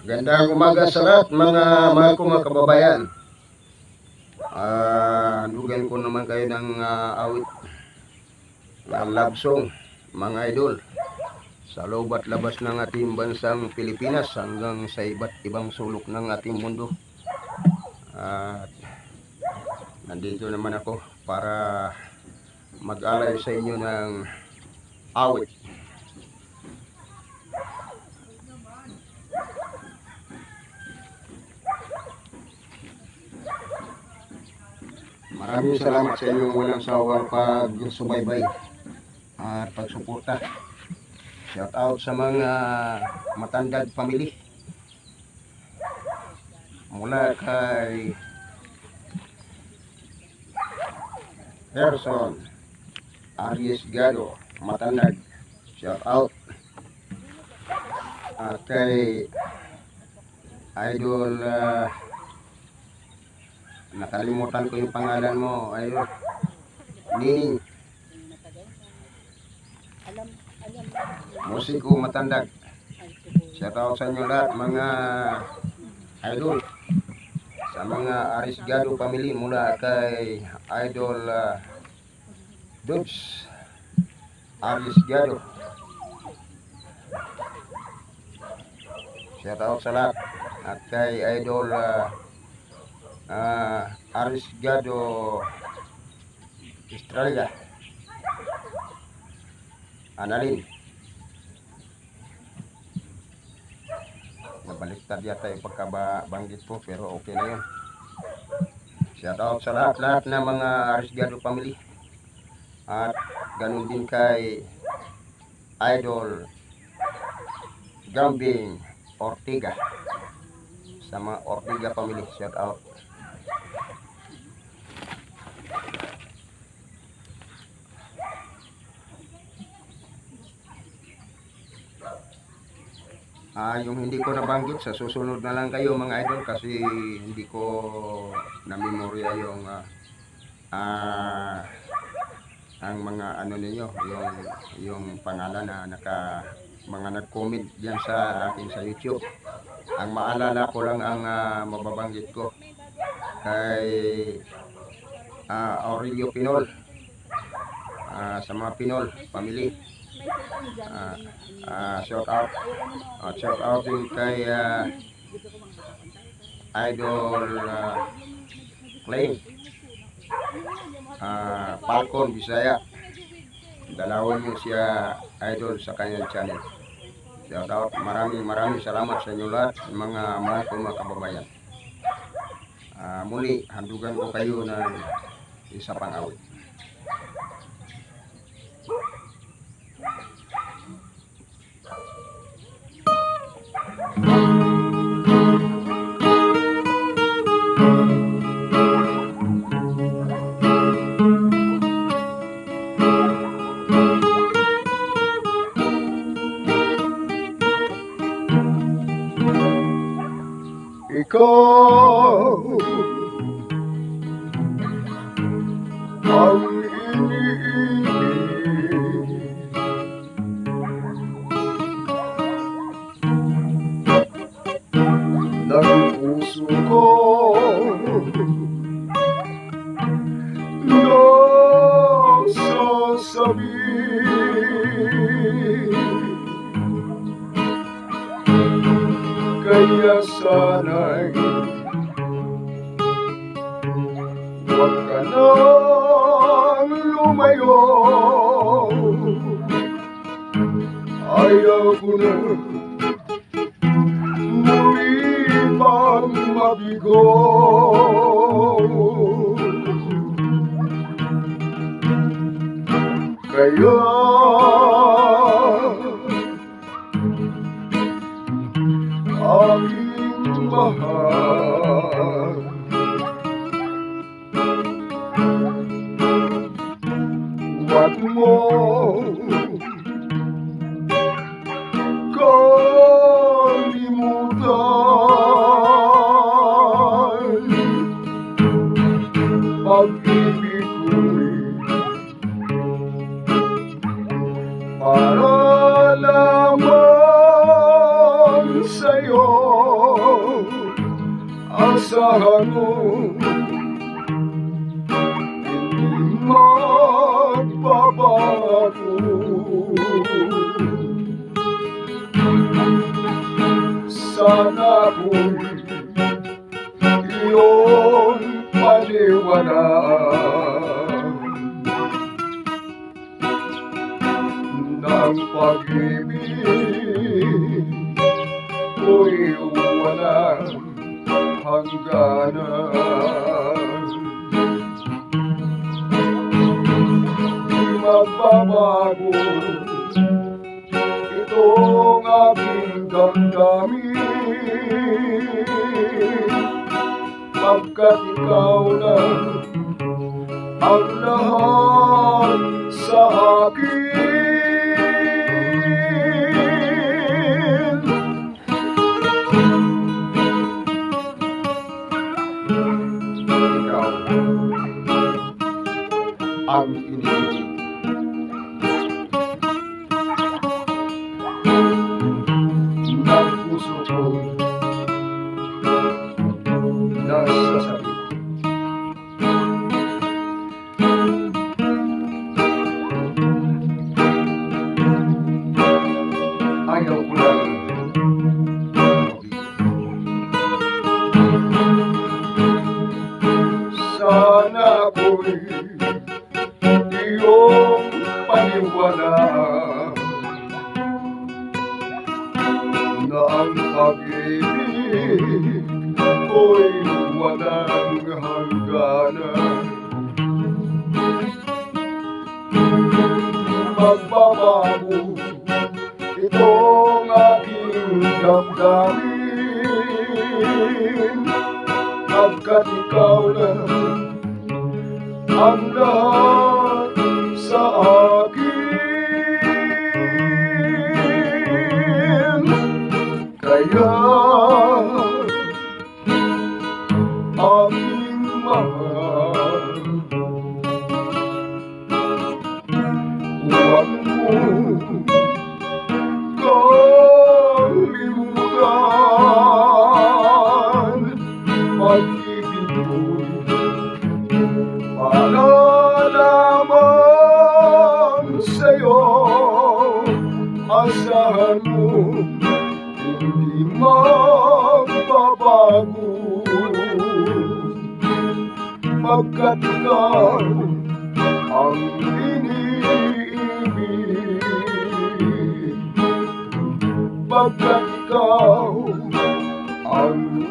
Gandang umaga sa lahat mga mahal kong mga kababayan. Handugan ko naman kayo ng awit ng love song, mga idol, sa loob at labas ng ating bansang Pilipinas hanggang sa iba't ibang sulok ng ating mundo. At nandito naman ako para mag-alay sa inyo ng awit. Maraming salamat sa inyong walang sawang pagsubaybay at pagsuporta. Shout out sa mga Matandad family. Mula kay Person Aries Gado, Matandad, shout out. At kay Idol nakalimutan ko yung pangalan mo, ayun, Nining Musiko Matandag. Shout out sa inyo lahat mga idol, sa mga Arisgado family mula kay Idol Dubs Arisgado. Shout out sa lahat. At kay Idol Arisgado Australia, Analin. Nabaliktad yata yung pagkabanggit ko, pero okay na yun. Shout out sa lahat ng mga Arisgado family. At ganun din kay Idol Gambing Ortega, sa mga Ortega family, shout out. Yung hindi ko nabanggit, sa susunod na lang kayo mga idol, kasi hindi ko na-memorya yung ang mga ano ninyo, yung pangalan na mga nag-comment diyan sa akin sa YouTube. Ang maalala ko lang ang mababanggit ko kay Aurelio Pinol, sa mga Pinol family. Shout out. Shout out din kay Idol Clay, Falcon Bisaya. Dalawin nyo siya idol sa kanyang channel. Shout out. Maraming salamat sa inyo lahat mga mahal kong mga kababayan. Muli handugan ko kayo ng isa pang awit. Ikaw ang iniibig, ng puso ko, nasasabi. Kaya sana'y huwag ka nang lumayo. Ayaw ko na muli pang mabigo. Kaya aking mahal, huwag mo kalimutan. Pag-ibig ko'y para lamang sa'yo. asahan mo hindi magbabago. Sana ko'y iyong paliwanag ng pag-ibig ko'y walang hangganan. Di magbabago itong aking damdamin, pagkat ikaw na ang lahat sa akin. Ikaw ang iniibig ng puso ko, nasasabi ayaw ko lang sana ko'y iyong paliwanag na ang pag-ibig ko'y walang hangganan. Magbabago itong aking damdamin, pagkat ikaw na ang lahat sa akin. Kaya aking mahal, huwag mo kalimutan, pag-ibig ko'y para lamang sa'yo. Asahan mo hindi magbabago, pagkat ikaw ang iniibig, pagkat ikaw ang